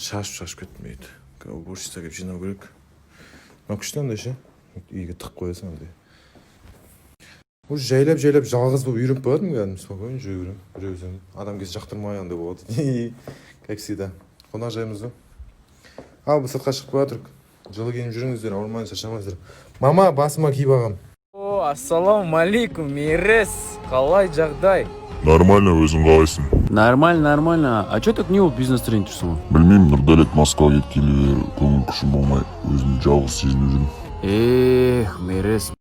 шашып кетмейді. Уборщица келіп жинау керек. Күшті андай ше. Үйге тық қоясың андай. Уже жайлап жалғыз болып үйреніп барадым кәдімгі спокойно жүре беремін. Адам келсе жақтырмай андай болады. Как всегда. Қонақ жаймыз. Ал біз сыртқа шығып бара жатырмық. Жылы киініп жүріңіздер, ауырмай шаршамайсыздар. Мама, басыма киіп алғам. О, ассалаумалейкум, Мирес. Қалай жағдай? Нормально, өзің қалайсың? Нормально. А чё так не болып бизнес тренер тұрсың? Білмеймін, Нұрдәулет Москваға кеткелі көңіл күшім болмай, өзімді жалғыз сезініп жүрмін. Мирес.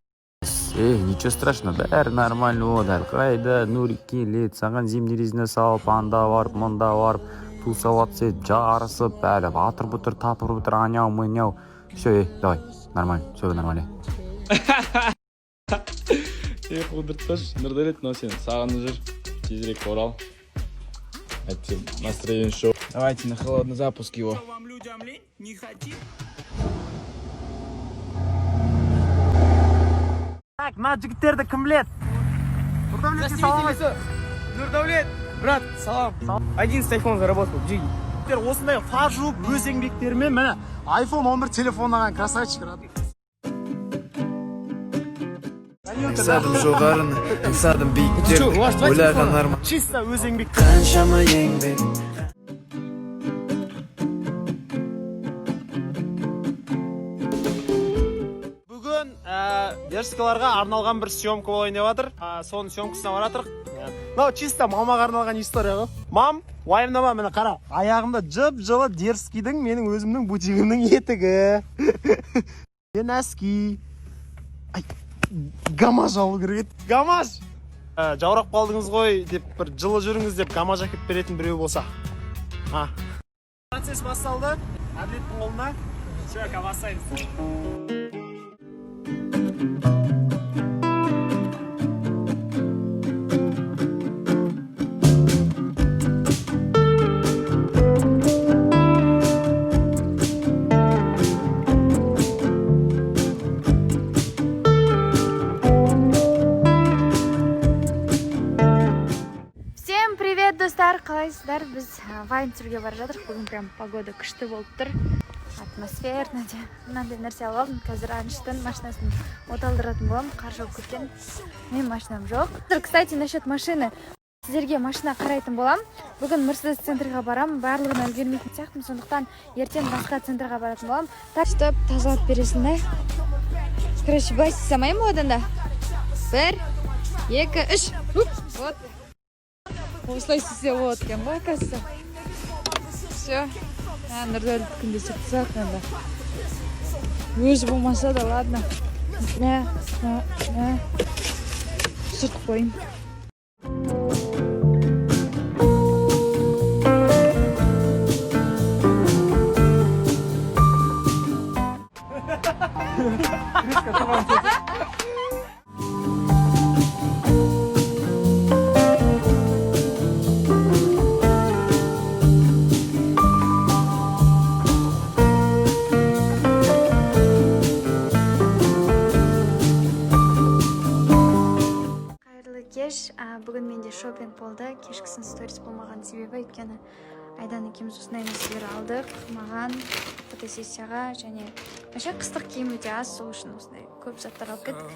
Ничего страшного, бәрі нормально болды. Қайда Нурик келеді, саған зимний резина салып, анда барып, мұнда барып, тусовать етіп, жарысып, бәрі батыр-бұтыр, тапыр-бұтыр, аняу-мыняу. Все, давай, нормально, все нормально. Қудыртпаш, Нұрдәулет, но сен сағынып жүр. Тезірек орал. Әйтсе, настроение шоу. Давайте на холодный запуск его. Так, мына жігіттерді кім біледі? Нұрдәулетке салам айтсын. Нұрдәулет, брат, салам. 11 iPhone заработал, джиги. Осындай фар жуып, өз еңбектерімен міне iPhone 11 телефон алған красавчик. Аңсадым жоғарыны, аңсадым биіктерді, ойлаған арман. Чисто өз еңбек. Қаншама еңбек. Бүгін версикаларға арналған бір съемка болайын деп жатыр. Соның съемкасына баратырық. Мынау чисто мамаға арналған история ғой. Мам, уайымдама, міне қара. Аяғымда жып-жылы Дерскийдің менің өзімнің бутигімнің етігі. Мен әски. Гамаж алу керек еді. Гамаж! Жаурап қалдыңыз ғой деп бір жылы жүріңіз деп гамаж әкеп беретін біреу болса. Процесс басталды. Әділеттің қолына. Все, бастаймыз. Достар, қалайсыздар? Біз вайн түсіруге бара жатырмық. Бүгін прям погода күшті болып тұр. Атмосферно де. Мынандай нәрсе алып алдым. Қазір Аныштың машинасын оталдыратын боламын. Қар жауып кеткен. Мен машинам жоқ. Кстати, насчет машины. Сіздерге машина қарайтын боламын. Бүгін Мерседес центрға барамын. Барлығына үлгермейтін сияқтымын. Сондықтан ертең басқа центрға баратын боламын. Так, стоп, тазалап бересің да. Короче, былай істесем ма одан да? 1, 2, 3. Вот. Осылай істесе болады екен ғой, оказывается. Все. Нұрдәулет күнде сақтасақ енді. Өзі болмаса да, ладно. Сүрт қойын. Бүгін менде шопинг болды. Кешкісін сторис болмаған себебі, өйткені Айдан екеуміз осындай нәрселер алдық. Маған фотосессияға және қыстық киім өте аз, сол үшін осындай көп заттар алып кеттік.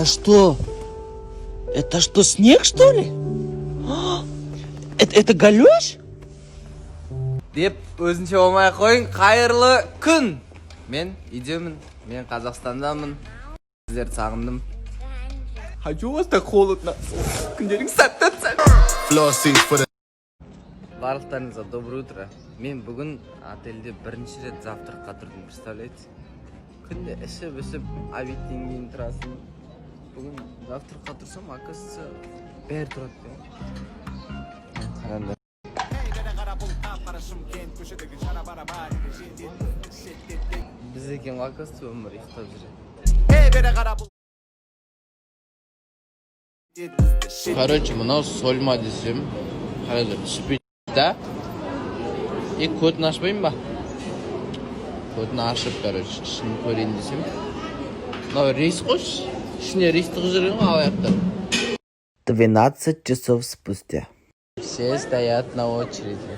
Это что? Это что, снег, что ли? Это галеш? Деп өзінше болмай ақ қойың. Қайырлы күн. Мен үйдемін. Мен Қазақстандамын. Сіздерді сағындым. А чё у вас так холодно? Күндерің сәтті сәтті. Барлықтарыңызға доброе утро. Мен бүгін отельде бірінші рет завтраққа тұрдым, представляете? Күнде ішіп, обедтен кейін тұрасың. Бүгін завтраққа тұрсам, оказывается, бәрі тұрады. Қараңдар. Біз екен, оказывается, өмір ұйықтап жүреді. Короче, мынау сольма десем, қараңдар, түсіп да? И көтін ашпайын ба? Көтін ашып, короче, ішін көрейін десем. Мынау рейс қойшы. Ішіне рейс тығып жүрген ғой алаяқтар. 12 часов спустя. Все стоят на очереди.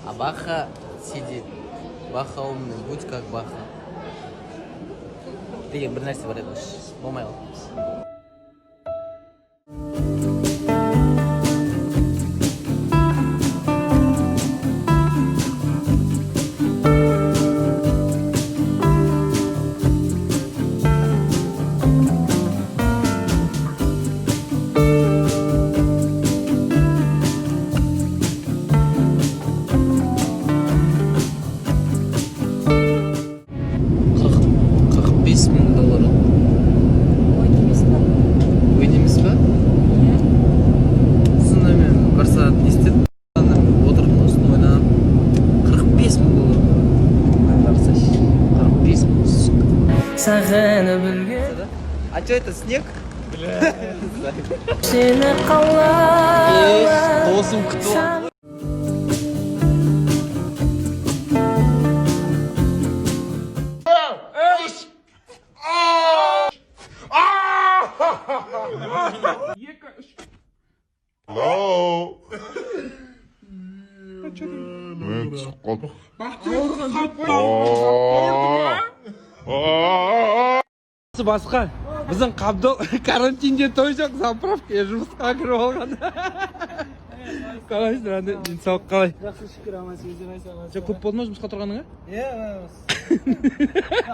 А Баха сидит. Баха умный, будь как Баха. Деген бір нәрсе бар еді ғой. Болмай қалды. А что это, снег? Бля. Досым кто? Басқа. Біздің Қабдол карантинде той жоқ, заправкаға жұмысқа кіріп алған. Қалайсың, денсаулық қалай? Жақсы, шүкір, амансыз, өздерің айсаңыз. Көп болды ма жұмысқа тұрғаныңа? Иә,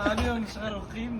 авион шығару қиын.